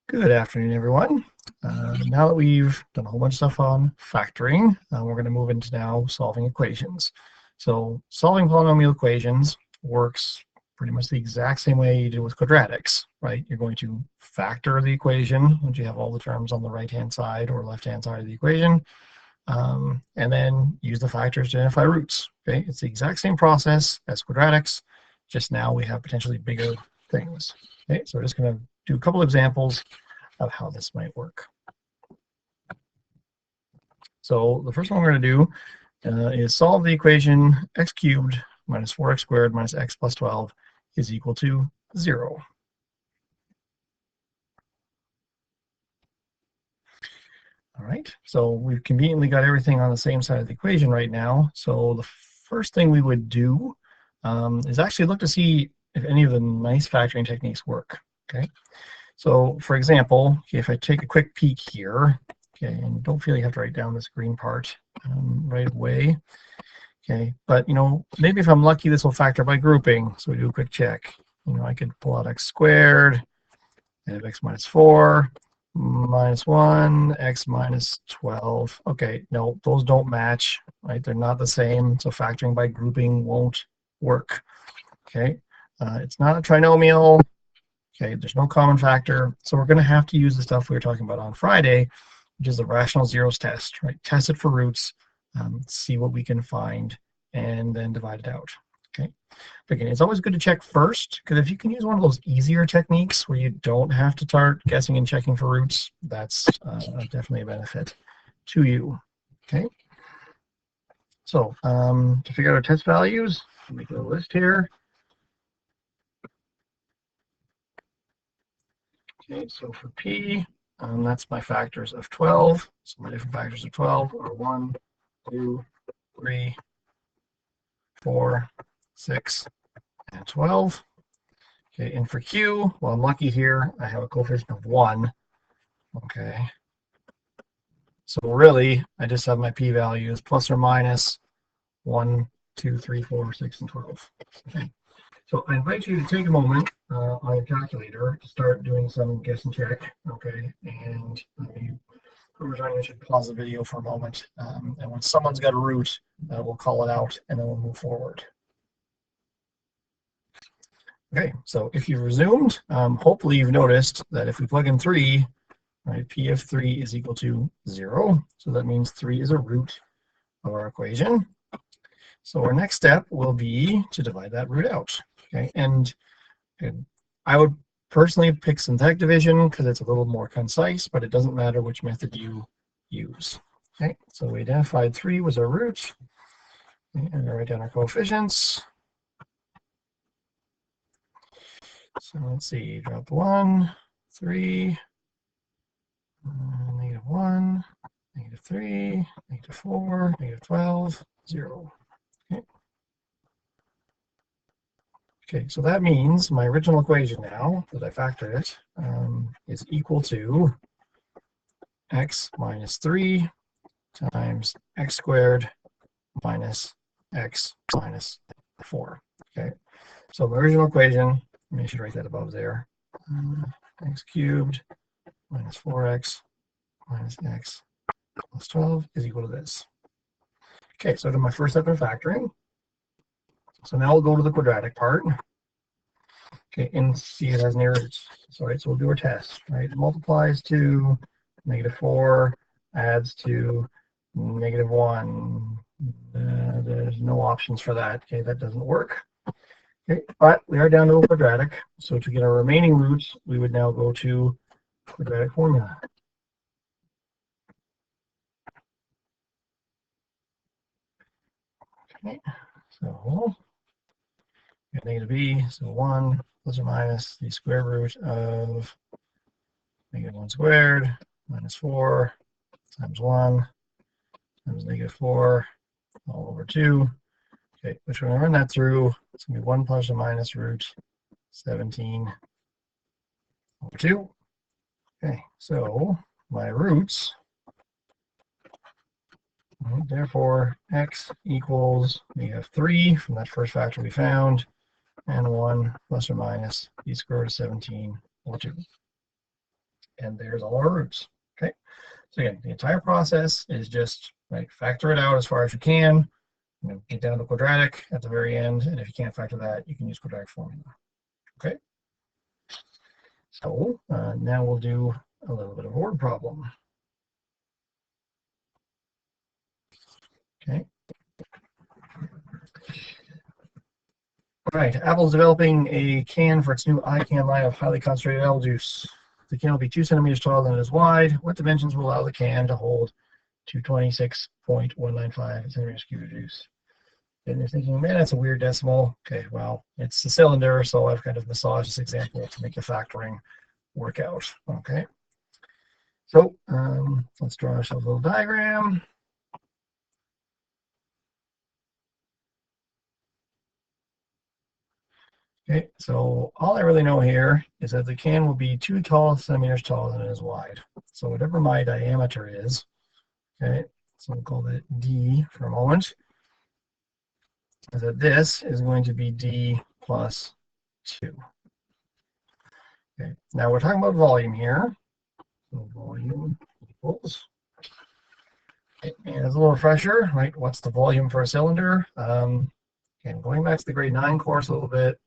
Good afternoon, everyone. Now that we've done a whole bunch of stuff on factoring, we're going to move into now solving equations. So solving polynomial equations works pretty much the exact same way you do with quadratics, right? You're going to factor the equation once you have all the terms on the right-hand side or left-hand side of the equation, and then use the factors to identify roots, okay? It's the exact same process as quadratics, just now we have potentially bigger things, okay? So we're just going to do a couple examples of how this might work. So the first one we're going to do is solve the equation x cubed minus 4x squared minus x plus 12 is equal to 0. All right, so we've conveniently got everything on the same side of the equation right now. So the first thing we would do is actually look to see if any of the nice factoring techniques work. Okay, so for example, if I take a quick peek here, okay, and don't feel you have to write down this green part right away. Okay, but maybe if I'm lucky, this will factor by grouping. So we do a quick check. I could pull out x squared, and x minus 4, minus 1, x minus 12. Okay, no, those don't match, right? They're not the same, so factoring by grouping won't work. Okay, it's not a trinomial. Okay, there's no common factor, so we're going to have to use the stuff we were talking about on Friday, which is the rational zeros test, right? Test it for roots, see what we can find, and then divide it out. Okay. But again, it's always good to check first, because if you can use one of those easier techniques where you don't have to start guessing and checking for roots, that's definitely a benefit to you. Okay. So to figure out our test values, I'll make a list here. Okay, so for P, that's my factors of 12. So my different factors of 12 are 1, 2, 3, 4, 6, and 12. Okay, and for Q, well, I'm lucky here. I have a coefficient of 1. Okay. So really, I just have my p-values plus or minus 1, 2, 3, 4, 6, and 12. Okay. So I invite you to take a moment on your calculator to start doing some guess and check. Okay, and whoever's on, you should pause the video for a moment. And when someone's got a root, we'll call it out, and then we'll move forward. Okay, so if you've resumed, hopefully you've noticed that if we plug in 3, right, P of 3 is equal to 0. So that means 3 is a root of our equation. So our next step will be to divide that root out. Okay, and I would personally pick synthetic division because it's a little more concise, but it doesn't matter which method you use. Okay, so we identified 3 was our root. Okay, and write down our coefficients. So let's see, drop 1, 3, -1, -3, -4, -12, 0. Okay. Okay, so that means my original equation now, that I factored it, is equal to x minus 3 times x squared minus x minus 4. Okay, so my original equation, I should write that above there, x cubed minus 4x minus x plus 12 is equal to this. Okay, so to my first step in factoring. So now we'll go to the quadratic part. Okay, and see it has an error. Sorry, so we'll do our test, right? It multiplies to -4, adds to -1. There's no options for that. Okay, that doesn't work. Okay, but we are down to a quadratic. So to get our remaining roots, we would now go to quadratic formula. Okay, so we got -b, so 1 plus or minus the square root of -1 squared minus 4 times 1 times -4 all over 2. Okay, which when I run that through, it's going to be 1 plus or minus root 17 over 2. Okay, so my roots, therefore x equals, we have 3 from that first factor we found, and 1 plus or minus the square root of 17 over 2. And there's all our roots. Okay. So again, the entire process is just factor it out as far as you can. Get down to quadratic at the very end, and if you can't factor that, you can use quadratic formula. Okay. So now we'll do a little bit of a word problem. Okay. All right, Apple's developing a can for its new iCan line of highly concentrated apple juice. The can will be 2 centimeters tall than it is wide. What dimensions will allow the can to hold 226.195 centimeters cubic juice? And you're thinking, man, that's a weird decimal. Okay, well, it's the cylinder, so I've kind of massaged this example to make the factoring work out. Okay, so let's draw ourselves a little diagram. Okay, so all I really know here is that the can will be 2 centimeters taller than it is wide. So whatever my diameter is, okay, so we'll call that D for a moment, is that this is going to be D plus 2. Okay, now we're talking about volume here. So volume equals, okay, and as a little refresher, right, what's the volume for a cylinder? Again, going back to the grade 9 course a little bit,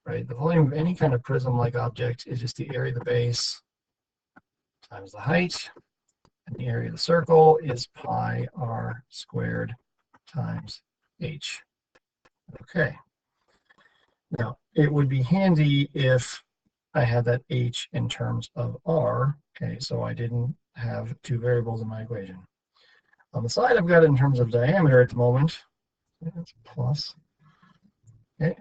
right, the volume of any kind of prism-like object is just the area of the base times the height, and the area of the circle is pi r squared times h. Okay. Now, it would be handy if I had that h in terms of r, okay, so I didn't have 2 variables in my equation. On the side, I've got it in terms of diameter at the moment. That's plus. Okay,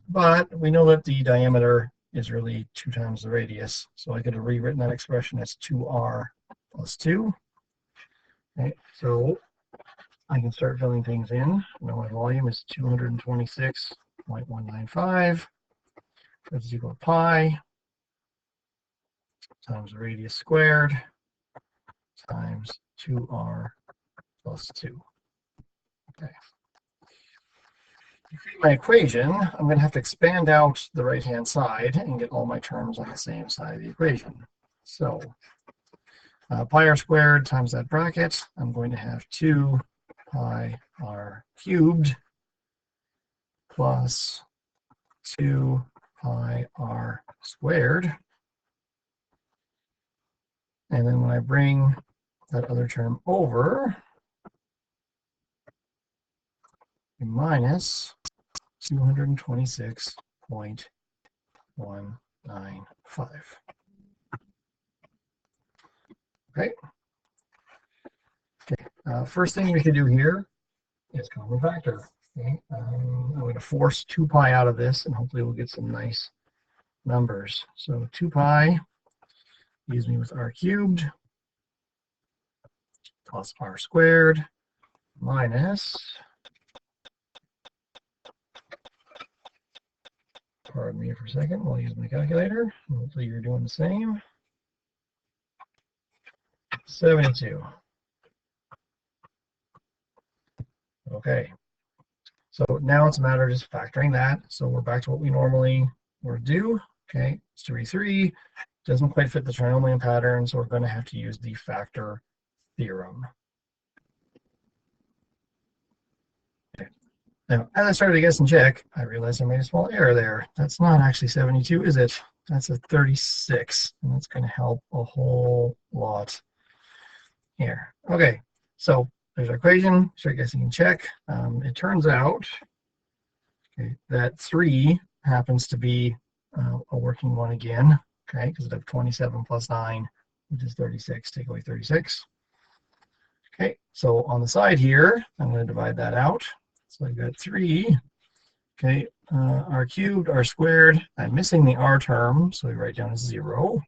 but we know that the diameter is really 2 times the radius, so I could have rewritten that expression as 2r plus 2. Okay, so I can start filling things in. My volume is 226.195. That's equal to pi times the radius squared times 2r plus 2. Okay. To create my equation, I'm going to have to expand out the right-hand side and get all my terms on the same side of the equation. So pi r squared times that bracket, I'm going to have 2 pi r cubed plus 2 pi r squared. And then when I bring that other term over, minus 226.195. Okay. Okay. First thing we can do here is common factor. Okay. I'm going to force 2 pi out of this, and hopefully we'll get some nice numbers. So 2 pi leaves me with r cubed plus r squared minus, pardon me for a second, we'll use my calculator. Hopefully you're doing the same. 72. Okay. So now it's a matter of just factoring that. So we're back to what we normally would do. Okay, it's 3, doesn't quite fit the trinomial pattern, so we're going to have to use the factor theorem. Okay. Now, as I started to guess and check, I realized I made a small error there. That's not actually 72, is it? That's a 36, and that's going to help a whole lot here. Okay, so there's our equation. Start guessing and check. It turns out, okay, that 3 happens to be a working one again, okay, because I have 27 plus 9, which is 36. Take away 36. Okay, so on the side here, I'm going to divide that out. So I've got 3, okay, r cubed, r squared. I'm missing the r term, so we write down as 0,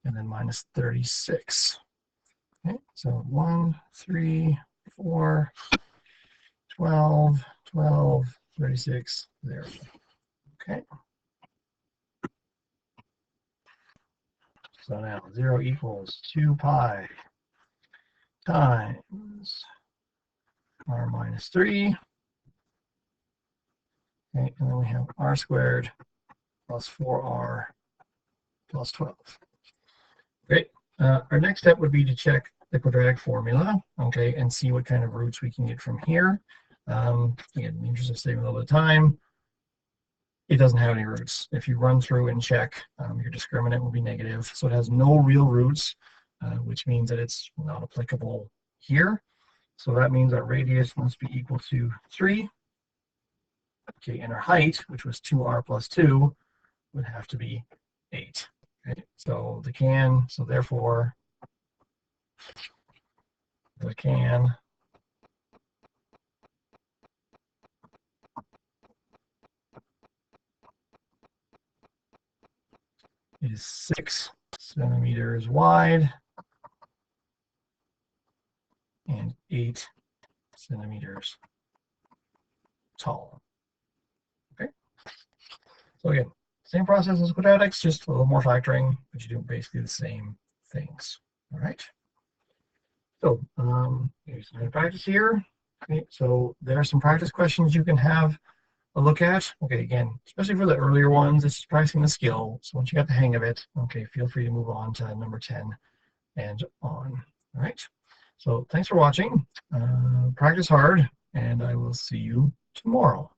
and then minus 36. Okay, so 1, 3, 4, 12, 12, 36, 0. Okay. So now 0 equals 2 pi times r minus 3. Okay, and then we have r squared plus 4r plus 12. Great. Our next step would be to check the quadratic formula, okay, and see what kind of roots we can get from here. Again, in the interest of saving a little bit of time, it doesn't have any roots. If you run through and check, your discriminant will be negative, so it has no real roots, which means that it's not applicable here. So that means our radius must be equal to 3. Okay, and our height, which was 2r plus 2, would have to be 8. Okay, so therefore, the can is 6 centimeters wide and 8 centimeters tall. Okay. So again, same process as quadratics, just a little more factoring, but you do basically the same things. All right. So here's some practice here. Okay, so there are some practice questions you can have a look at. Okay, again, especially for the earlier ones, it's practicing the skill. So once you got the hang of it, okay, feel free to move on to number 10 and on. All right. So thanks for watching. Practice hard, and I will see you tomorrow.